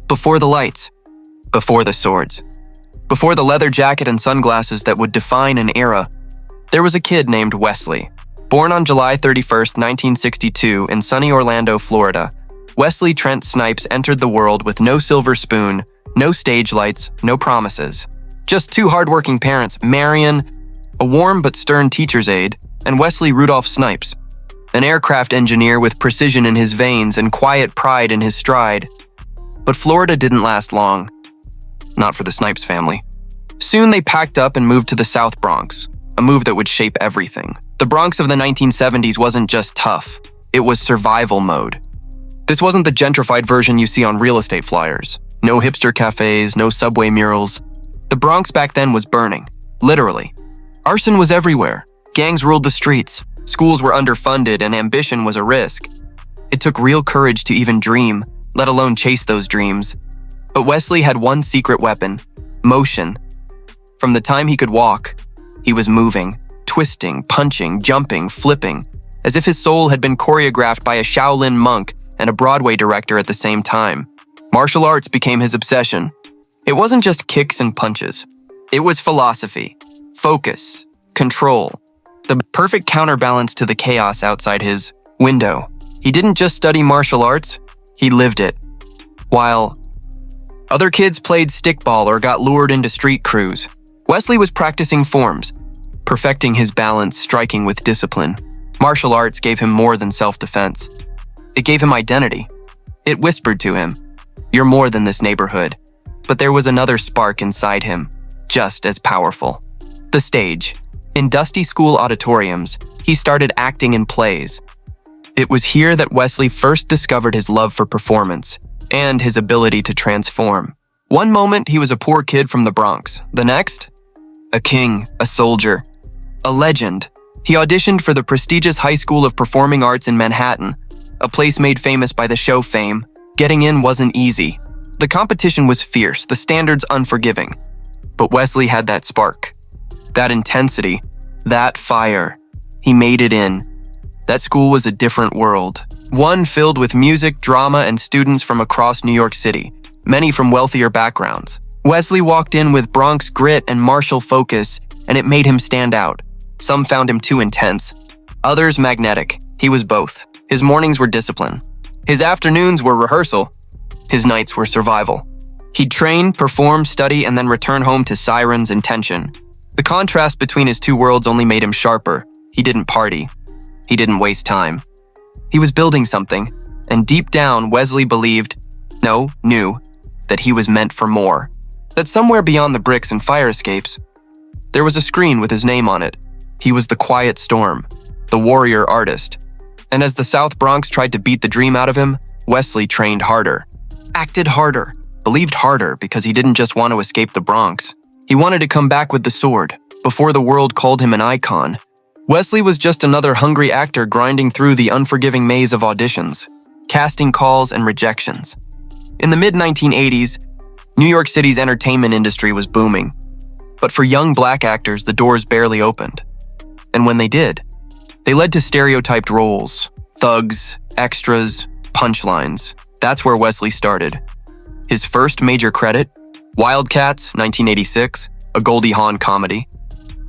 Before the lights, before the swords, before the leather jacket and sunglasses that would define an era, there was a kid named Wesley. Born on July 31st, 1962 in sunny Orlando, Florida, Wesley Trent Snipes entered the world with no silver spoon, no stage lights, no promises. Just two hardworking parents, Marian, a warm but stern teacher's aide, and Wesley Rudolph Snipes, an aircraft engineer with precision in his veins and quiet pride in his stride. But Florida didn't last long. Not for the Snipes family. Soon they packed up and moved to the South Bronx, a move that would shape everything. The Bronx of the 1970s wasn't just tough, it was survival mode. This wasn't the gentrified version you see on real estate flyers. No hipster cafes, no subway murals. The Bronx back then was burning, literally. Arson was everywhere. Gangs ruled the streets. Schools were underfunded and ambition was a risk. It took real courage to even dream, let alone chase those dreams. But Wesley had one secret weapon: motion. From the time he could walk, he was moving, twisting, punching, jumping, flipping, as if his soul had been choreographed by a Shaolin monk and a Broadway director at the same time. Martial arts became his obsession. It wasn't just kicks and punches. It was philosophy, focus, control, the perfect counterbalance to the chaos outside his window. He didn't just study martial arts, he lived it. While other kids played stickball or got lured into street crews, Wesley was practicing forms, perfecting his balance, striking with discipline. Martial arts gave him more than self-defense. It gave him identity. It whispered to him, "You're more than this neighborhood." But there was another spark inside him, just as powerful. The stage. In dusty school auditoriums, he started acting in plays. It was here that Wesley first discovered his love for performance and his ability to transform. One moment, he was a poor kid from the Bronx. The next, a king, a soldier, a legend. He auditioned for the prestigious High School of Performing Arts in Manhattan, a place made famous by the show fame. Getting in wasn't easy. The competition was fierce, the standards unforgiving. But Wesley had that spark, that intensity, that fire. He made it in. That school was a different world, one filled with music, drama, and students from across New York City, many from wealthier backgrounds. Wesley walked in with Bronx grit and martial focus, and it made him stand out. Some found him too intense, others magnetic. He was both. His mornings were discipline. His afternoons were rehearsal. His nights were survival. He'd train, perform, study, and then return home to sirens and tension. The contrast between his two worlds only made him sharper. He didn't party. He didn't waste time. He was building something, and deep down, Wesley knew, that he was meant for more. That somewhere beyond the bricks and fire escapes, there was a screen with his name on it. He was the quiet storm, the warrior artist. And as the South Bronx tried to beat the dream out of him, Wesley trained harder, acted harder, believed harder because he didn't just want to escape the Bronx. He wanted to come back with the sword, before the world called him an icon. Wesley was just another hungry actor grinding through the unforgiving maze of auditions, casting calls and rejections. In the mid-1980s, New York City's entertainment industry was booming. But for young black actors, the doors barely opened. And when they did, they led to stereotyped roles, thugs, extras, punchlines. That's where Wesley started. His first major credit, Wildcats, 1986, a Goldie Hawn comedy.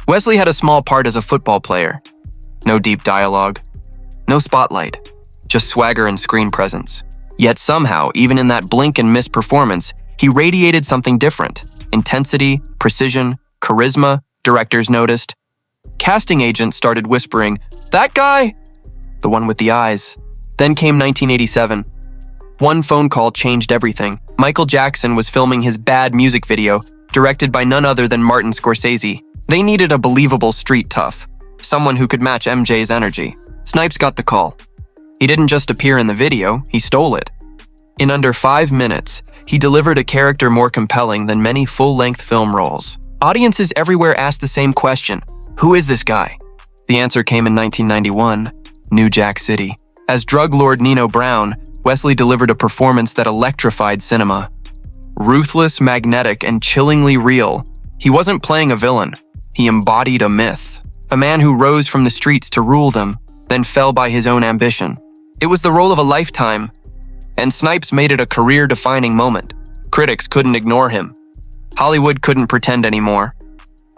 Wesley had a small part as a football player. No deep dialogue, no spotlight, just swagger and screen presence. Yet somehow, even in that blink and miss performance, he radiated something different. Intensity, precision, charisma, directors noticed. Casting agents started whispering, "That guy?" The one with the eyes. Then came 1987. One phone call changed everything. Michael Jackson was filming his Bad music video, directed by none other than Martin Scorsese. They needed a believable street tough, someone who could match MJ's energy. Snipes got the call. He didn't just appear in the video, he stole it. In under 5 minutes, he delivered a character more compelling than many full-length film roles. Audiences everywhere asked the same question, who is this guy? The answer came in 1991, New Jack City. As drug lord Nino Brown, Wesley delivered a performance that electrified cinema. Ruthless, magnetic, and chillingly real, he wasn't playing a villain. He embodied a myth. A man who rose from the streets to rule them, then fell by his own ambition. It was the role of a lifetime, and Snipes made it a career-defining moment. Critics couldn't ignore him. Hollywood couldn't pretend anymore.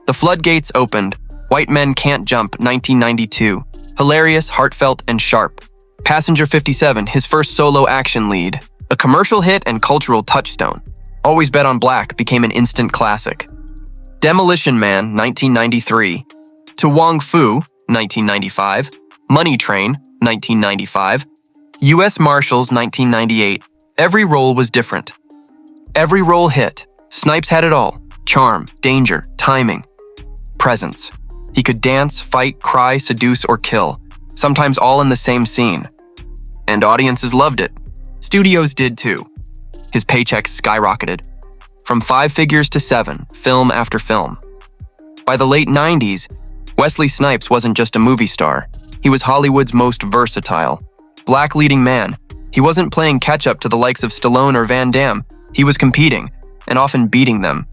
The floodgates opened. White Men Can't Jump, 1992. Hilarious, heartfelt, and sharp. Passenger 57, his first solo action lead. A commercial hit and cultural touchstone. Always Bet on Black became an instant classic. Demolition Man, 1993. To Wong Fu, 1995. Money Train, 1995. U.S. Marshals, 1998. Every role was different. Every role hit. Snipes had it all. Charm, danger, timing, presence. He could dance, fight, cry, seduce, or kill, sometimes all in the same scene. And audiences loved it. Studios did too. His paychecks skyrocketed. From 5 figures to 7, film after film. By the late 90s, Wesley Snipes wasn't just a movie star. He was Hollywood's most versatile. Black leading man. He wasn't playing catch-up to the likes of Stallone or Van Damme. He was competing, and often beating them.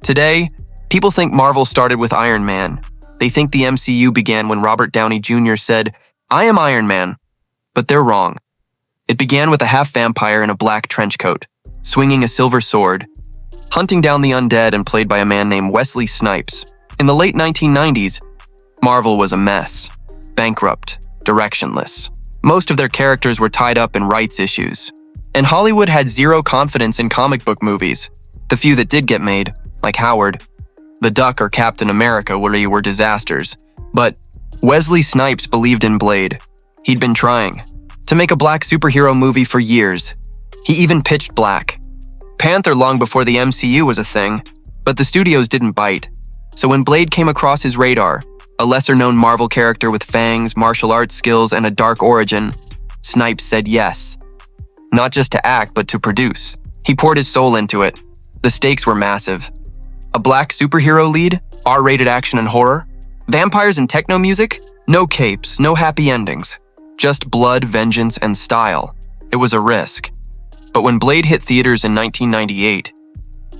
Today, people think Marvel started with Iron Man. They think the MCU began when Robert Downey Jr. said, "I am Iron Man." But they're wrong. It began with a half-vampire in a black trench coat, swinging a silver sword, hunting down the undead, and played by a man named Wesley Snipes. In the late 1990s, Marvel was a mess. Bankrupt, directionless. Most of their characters were tied up in rights issues. And Hollywood had zero confidence in comic book movies. The few that did get made, like Howard, The Duck, or Captain America, were disasters. But Wesley Snipes believed in Blade. He'd been trying to make a black superhero movie for years. He even pitched Black Panther long before the MCU was a thing, but the studios didn't bite. So when Blade came across his radar, a lesser-known Marvel character with fangs, martial arts skills, and a dark origin, Snipes said yes. Not just to act, but to produce. He poured his soul into it. The stakes were massive. A black superhero lead, R-rated action and horror, vampires and techno music, no capes, no happy endings. Just blood, vengeance, and style. It was a risk. But when Blade hit theaters in 1998,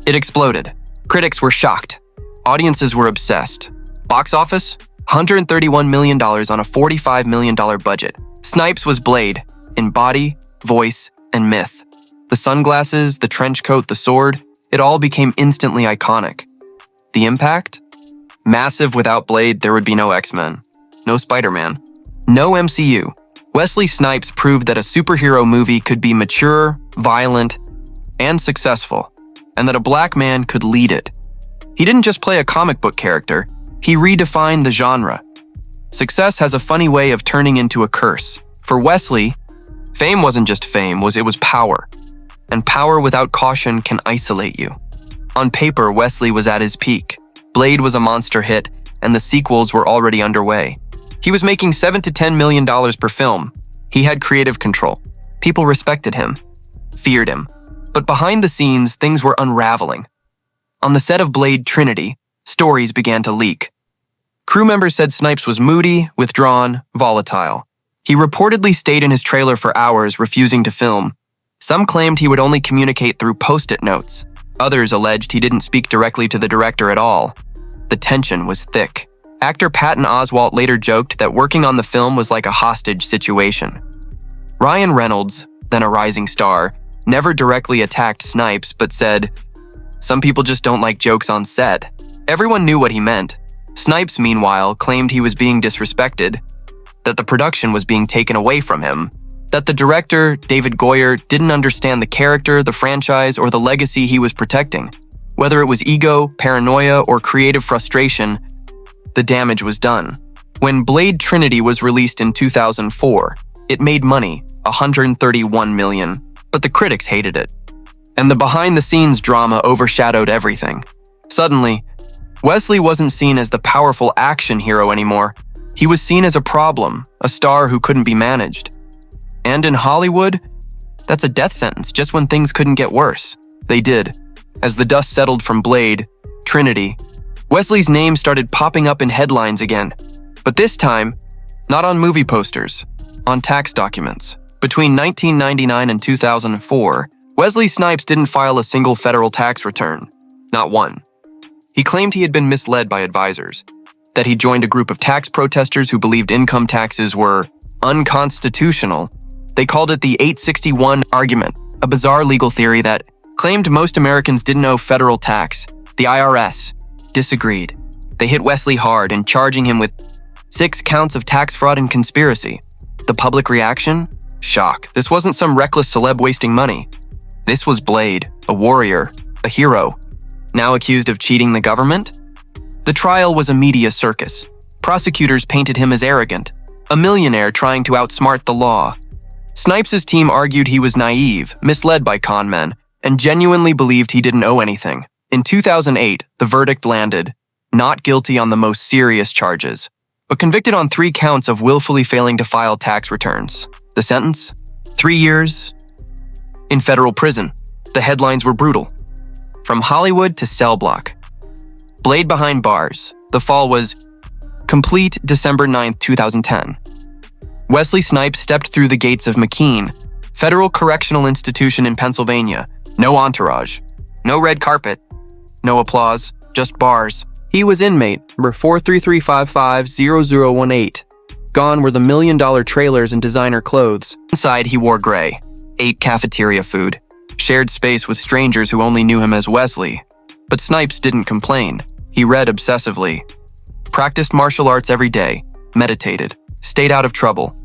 it exploded. Critics were shocked. Audiences were obsessed. Box office? $131 million on a $45 million budget. Snipes was Blade, in body, voice, and myth. The sunglasses, the trench coat, the sword, it all became instantly iconic. The impact? Massive. Without Blade, there would be no X-Men, no Spider-Man, no MCU. Wesley Snipes proved that a superhero movie could be mature, violent, and successful, and that a black man could lead it. He didn't just play a comic book character, he redefined the genre. Success has a funny way of turning into a curse. For Wesley, fame wasn't just fame, it was power. And power without caution can isolate you. On paper, Wesley was at his peak. Blade was a monster hit, and the sequels were already underway. He was making $7 to $10 million per film. He had creative control. People respected him, feared him. But behind the scenes, things were unraveling. On the set of Blade Trinity, stories began to leak. Crew members said Snipes was moody, withdrawn, volatile. He reportedly stayed in his trailer for hours, refusing to film. Some claimed he would only communicate through post-it notes. Others alleged he didn't speak directly to the director at all. The tension was thick. Actor Patton Oswalt later joked that working on the film was like a hostage situation. Ryan Reynolds, then a rising star, never directly attacked Snipes, but said, "Some people just don't like jokes on set." Everyone knew what he meant. Snipes, meanwhile, claimed he was being disrespected, that the production was being taken away from him, that the director, David Goyer, didn't understand the character, the franchise, or the legacy he was protecting. Whether it was ego, paranoia, or creative frustration, the damage was done. When Blade Trinity was released in 2004, it made money, $131 million, but the critics hated it. And the behind-the-scenes drama overshadowed everything. Suddenly, Wesley wasn't seen as the powerful action hero anymore. He was seen as a problem, a star who couldn't be managed. And in Hollywood, that's a death sentence just when things couldn't get worse. They did. As the dust settled from Blade, Trinity, Wesley's name started popping up in headlines again. But this time, not on movie posters, on tax documents. Between 1999 and 2004, Wesley Snipes didn't file a single federal tax return. Not one. He claimed he had been misled by advisors, that he joined a group of tax protesters who believed income taxes were unconstitutional. They called it the 861 argument, a bizarre legal theory that claimed most Americans didn't owe federal tax. The IRS disagreed. They hit Wesley hard in charging him with 6 counts of tax fraud and conspiracy. The public reaction? Shock. This wasn't some reckless celeb wasting money. This was Blade, a warrior, a hero, now accused of cheating the government? The trial was a media circus. Prosecutors painted him as arrogant, a millionaire trying to outsmart the law. Snipes' team argued he was naive, misled by con men, and genuinely believed he didn't owe anything. In 2008, the verdict landed, not guilty on the most serious charges, but convicted on 3 counts of willfully failing to file tax returns. The sentence? 3 years in federal prison. The headlines were brutal. From Hollywood to cell block. Blade behind bars. The fall was complete December 9, 2010. Wesley Snipes stepped through the gates of McKean, federal correctional institution in Pennsylvania. No entourage, no red carpet, no applause, just bars. He was inmate number 433550018. Gone were the $1 million trailers and designer clothes. Inside, he wore gray, ate cafeteria food, shared space with strangers who only knew him as Wesley. But Snipes didn't complain. He read obsessively, practiced martial arts every day, meditated, stayed out of trouble.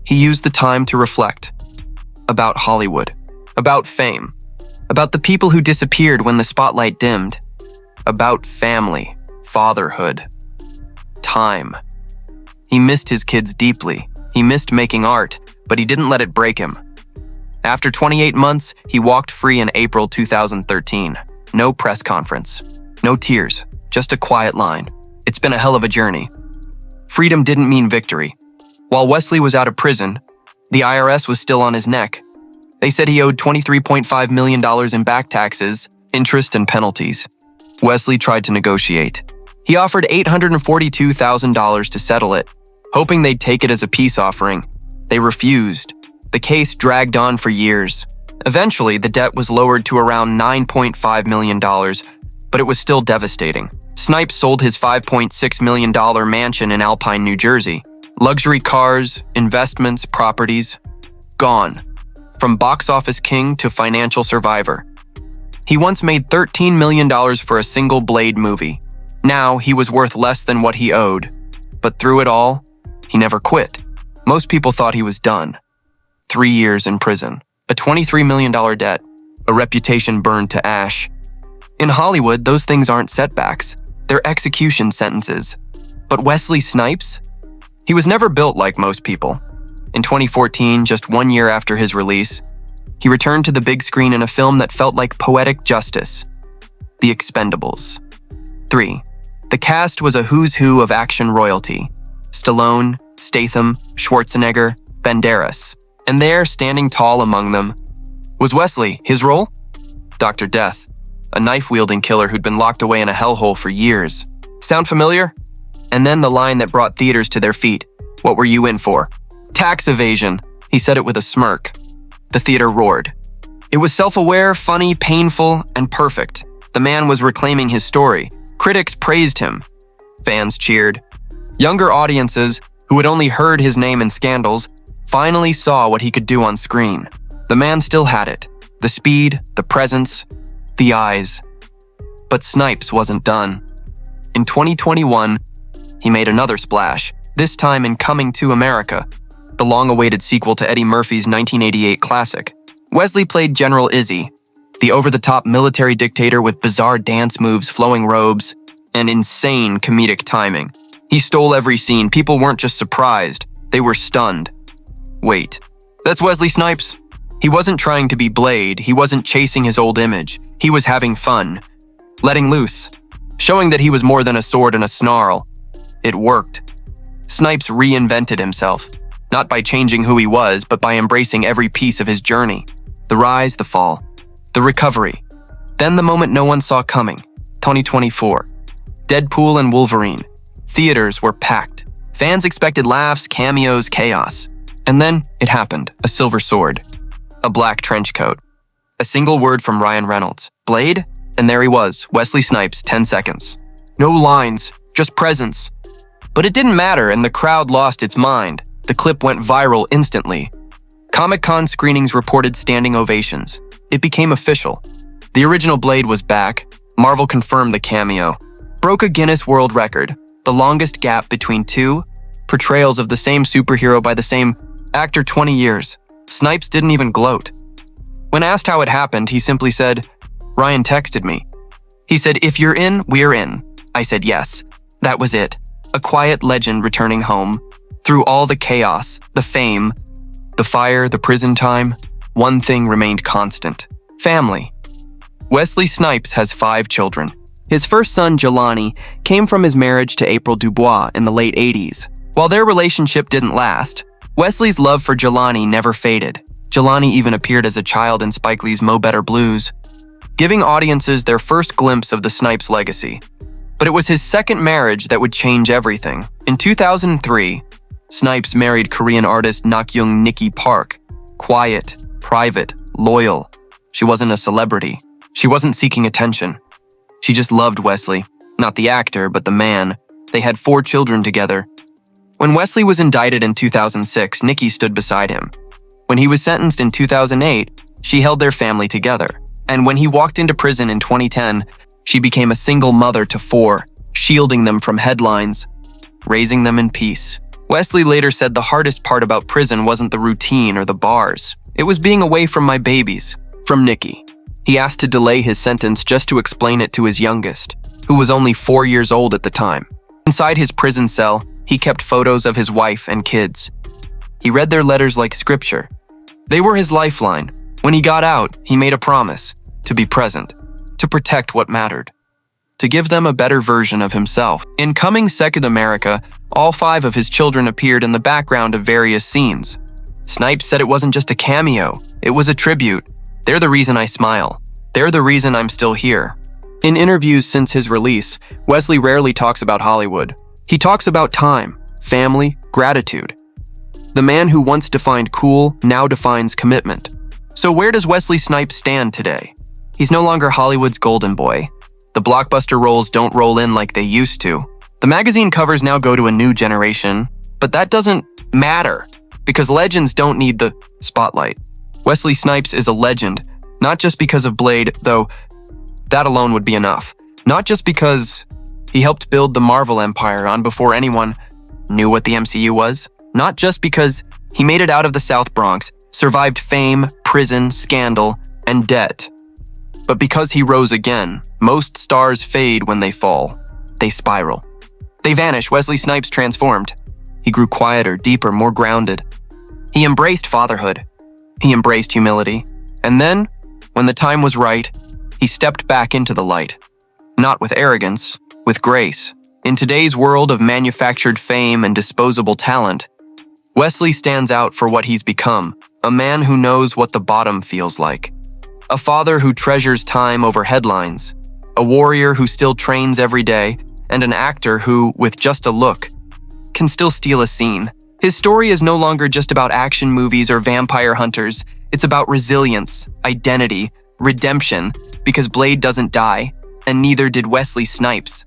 He used the time to reflect about Hollywood, about fame, about the people who disappeared when the spotlight dimmed, about family, fatherhood, time. He missed his kids deeply. He missed making art, but he didn't let it break him. After 28 months, he walked free in April 2013. No press conference, no tears, just a quiet line. It's been a hell of a journey. Freedom didn't mean victory. While Wesley was out of prison, the IRS was still on his neck. They said he owed $23.5 million in back taxes, interest, and penalties. Wesley tried to negotiate. He offered $842,000 to settle it, hoping they'd take it as a peace offering. They refused. The case dragged on for years. Eventually, the debt was lowered to around $9.5 million, but it was still devastating. Snipes sold his $5.6 million mansion in Alpine, New Jersey. Luxury cars, investments, properties, gone. From box office king to financial survivor. He once made $13 million for a single Blade movie. Now, he was worth less than what he owed. But through it all, he never quit. Most people thought he was done. 3 years in prison, a $23 million debt, a reputation burned to ash. In Hollywood, those things aren't setbacks. They're execution sentences. But Wesley Snipes? He was never built like most people. In 2014, just 1 year after his release, he returned to the big screen in a film that felt like poetic justice. The Expendables 3. The cast was a who's who of action royalty. Stallone, Statham, Schwarzenegger, Banderas. And there, standing tall among them, was Wesley. His role? Dr. Death, a knife-wielding killer who'd been locked away in a hellhole for years. Sound familiar? And then the line that brought theaters to their feet. What were you in for? Tax evasion. He said it with a smirk. The theater roared. It was self-aware, funny, painful, and perfect. The man was reclaiming his story. Critics praised him. Fans cheered. Younger audiences, who had only heard his name in scandals, finally saw what he could do on screen. The man still had it. The speed, the presence, the eyes. But Snipes wasn't done. In 2021, he made another splash, this time in Coming to America, the long-awaited sequel to Eddie Murphy's 1988 classic. Wesley played General Izzy, the over-the-top military dictator with bizarre dance moves, flowing robes, and insane comedic timing. He stole every scene. People weren't just surprised, they were stunned. Wait, that's Wesley Snipes? He wasn't trying to be Blade, he wasn't chasing his old image. He was having fun, letting loose, showing that he was more than a sword and a snarl. It worked. Snipes reinvented himself, not by changing who he was, but by embracing every piece of his journey. The rise, the fall, the recovery. Then the moment no one saw coming, 2024. Deadpool and Wolverine. Theaters were packed. Fans expected laughs, cameos, chaos. And then it happened. A silver sword. A black trench coat. A single word from Ryan Reynolds. Blade? And there he was, Wesley Snipes, 10 seconds. No lines, just presence. But it didn't matter, and the crowd lost its mind. The clip went viral instantly. Comic-Con screenings reported standing ovations. It became official. The original Blade was back. Marvel confirmed the cameo. Broke a Guinness World Record, the longest gap between two portrayals of the same superhero by the same actor 20 years. Snipes didn't even gloat. When asked how it happened, he simply said, "Ryan texted me. He said, if you're in, we're in." I said yes. That was it. A quiet legend returning home. Through all the chaos, the fame, the fire, the prison time, one thing remained constant: family. Wesley Snipes has 5 children. His first son, Jelani, came from his marriage to April Dubois in the late 80s. While their relationship didn't last, Wesley's love for Jelani never faded. Jelani even appeared as a child in Spike Lee's Mo Better Blues, giving audiences their first glimpse of the Snipes legacy. But it was his second marriage that would change everything. In 2003, Snipes married Korean artist Nakyoung Nikki Park. Quiet, private, loyal. She wasn't a celebrity. She wasn't seeking attention. She just loved Wesley. Not the actor, but the man. They had 4 children together. When Wesley was indicted in 2006, Nikki stood beside him. When he was sentenced in 2008, she held their family together. And when he walked into prison in 2010, she became a single mother to 4, shielding them from headlines, raising them in peace. Wesley later said the hardest part about prison wasn't the routine or the bars. It was being away from my babies, from Nikki. He asked to delay his sentence just to explain it to his youngest, who was only 4 years old at the time. Inside his prison cell, he kept photos of his wife and kids. He read their letters like scripture. They were his lifeline. When he got out, he made a promise to be present, to protect what mattered, to give them a better version of himself. In Coming Second America, all 5 of his children appeared in the background of various scenes. Snipes said it wasn't just a cameo, it was a tribute. They're the reason I smile. They're the reason I'm still here. In interviews since his release, Wesley rarely talks about Hollywood. He talks about time, family, gratitude. The man who once defined cool now defines commitment. So where does Wesley Snipes stand today? He's no longer Hollywood's golden boy. The blockbuster roles don't roll in like they used to. The magazine covers now go to a new generation, but that doesn't matter because legends don't need the spotlight. Wesley Snipes is a legend, not just because of Blade, though that alone would be enough. Not just because he helped build the Marvel empire on before anyone knew what the MCU was. Not just because he made it out of the South Bronx, survived fame, prison, scandal, and debt. But because he rose again. Most stars fade when they fall. They spiral. They vanish. Wesley Snipes transformed. He grew quieter, deeper, more grounded. He embraced fatherhood. He embraced humility. And then, when the time was right, he stepped back into the light. Not with arrogance, with grace. In today's world of manufactured fame and disposable talent, Wesley stands out for what he's become, a man who knows what the bottom feels like. A father who treasures time over headlines, a warrior who still trains every day, and an actor who, with just a look, can still steal a scene. His story is no longer just about action movies or vampire hunters. It's about resilience, identity, redemption, because Blade doesn't die, and neither did Wesley Snipes.